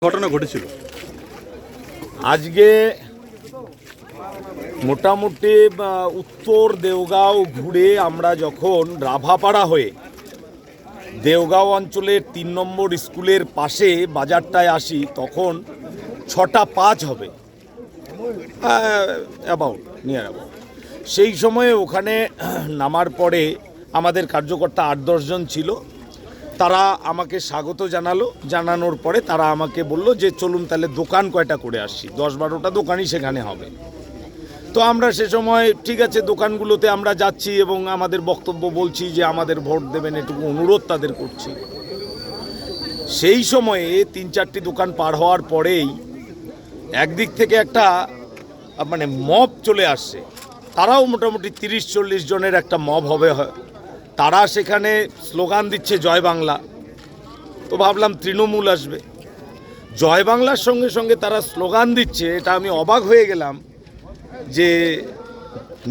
ঘটনা ঘটেছিল আজকে মোটামুটি উত্তর দেওগাঁও ঘুরে আমরা যখন রাভাপাড়া হয়ে দেওগাঁও অঞ্চলের ৩ নম্বর স্কুলের পাশে বাজারটায় আসি তখন ৬:০৫ হবে অ্যাবাউট নিয়ার অ্যাবাউট। সেই সময়ে ওখানে নামার পরে আমাদের কার্যকর্তা ৮-১০ জন ছিল। তারা আমাকে স্বাগত জানানোর পরে তারা আমাকে বলল যে চলুন তাহলে দোকান কয়টা করে আসছি, ১০-১২টা দোকানই সেখানে হবে। তো আমরা সে সময় ঠিক আছে দোকানগুলোতে আমরা যাচ্ছি এবং আমাদের বক্তব্য বলছি যে আমাদের ভোট দেবেন, এটুকু অনুরোধ তাদের করছি। সেই সময়ে ৩-৪টি দোকান পার হওয়ার পরেই একদিক থেকে একটা মব চলে আসছে। তারাও মোটামুটি ৩০-৪০ জনের একটা মব হবে। তারা সেখানে স্লোগান দিচ্ছে জয় বাংলা। তো ভাবলাম তৃণমূল আসবে। জয় বাংলার সঙ্গে সঙ্গে তারা স্লোগান দিচ্ছে, এটা আমি অবাক হয়ে গেলাম যে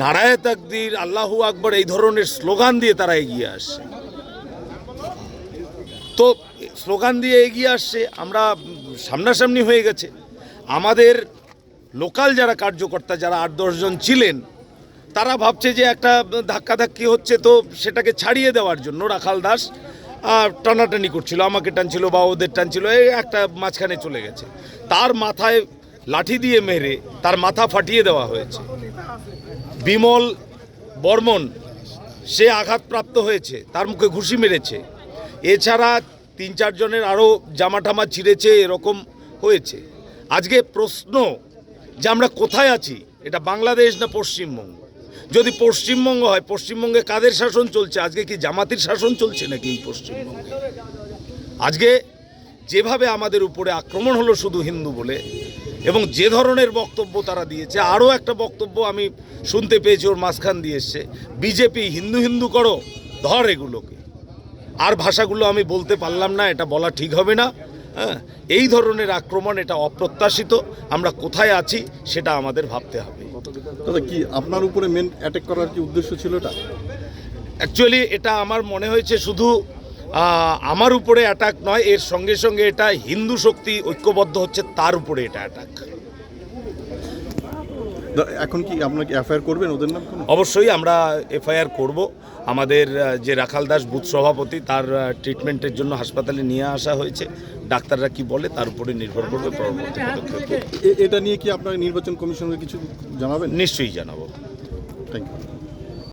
নারায়ে তাকদীর, আল্লাহু আকবার এই ধরনের স্লোগান দিয়ে তারা এগিয়ে আসছে। তো স্লোগান দিয়ে এগিয়ে আসছে, আমরা সামনাসামনি হয়ে গেছে। আমাদের লোকাল যারা কার্যকর্তা যারা ৮-১০ জন ছিলেন তারা ভাবছে যে একটা ধাক্কাধাক্কি হচ্ছে, তো সেটাকে ছাড়িয়ে দেওয়ার জন্য রাখাল দাস টানাটানি করছিল, আমাকে টানছিল বা ওদের টানছিল, এই একটা মাঝখানে চলে গেছে। তার মাথায় লাঠি দিয়ে মেরে তার মাথা ফাটিয়ে দেওয়া হয়েছে। বিমল বর্মন সে আঘাতপ্রাপ্ত হয়েছে, তার মুখে ঘুষি মেরেছে। এছাড়া ৩-৪ জনের আরও জামাটামা ছিঁড়েছে, এরকম হয়েছে। আজকে প্রশ্ন যে আমরা কোথায় আছি, এটা বাংলাদেশ না পশ্চিমবঙ্গ? যদি পশ্চিমবঙ্গ হয়, পশ্চিমবঙ্গে কাদের শাসন চলছে? আজকে কি জামাতির শাসন চলছে নাকি এই পশ্চিমবঙ্গে? আজকে যেভাবে আমাদের উপরে আক্রমণ হলো শুধু হিন্দু বলে, এবং যে ধরনের বক্তব্য তারা দিয়েছে, আরও একটা বক্তব্য আমি শুনতে পেয়েছি ওর মাঝখান দিয়ে এসছে, বিজেপি হিন্দু হিন্দু করো, ধর এগুলোকে। আর ভাষাগুলো আমি বলতে পারলাম না, এটা বলা ঠিক হবে না। হ্যাঁ, এই ধরনের আক্রমণ এটা অপ্রত্যাশিত। আমরা কোথায় আছি সেটা আমাদের ভাবতে হবে। দাদা কি আপনার উপরে মেন অ্যাটাক করার কি উদ্দেশ্য ছিল এটা? অ্যাকচুয়ালি এটা আমার মনে হয়েছে শুধু আমার উপরে অ্যাটাক নয়, এর সঙ্গে সঙ্গে এটা হিন্দু শক্তি ঐক্যবদ্ধ হচ্ছে তার উপরে এটা অ্যাটাক। এখন কি আপনারা কি এফআইআর করবেন ওদের নাম? অবশ্যই আমরা এফআইআর করব। আমাদের যে রাখাল দাস বুথ সভাপতি, তার ট্রিটমেন্টের জন্য হাসপাতালে নিয়ে আসা হয়েছে। ডাক্তাররা কি বলে তার উপরে নির্ভর করবে পরবর্তী পদক্ষেপ। এটা নিয়ে কি আপনারা নির্বাচন কমিশনকে কিছু জানাবেন? নিশ্চয়ই জানাবো। Thank you.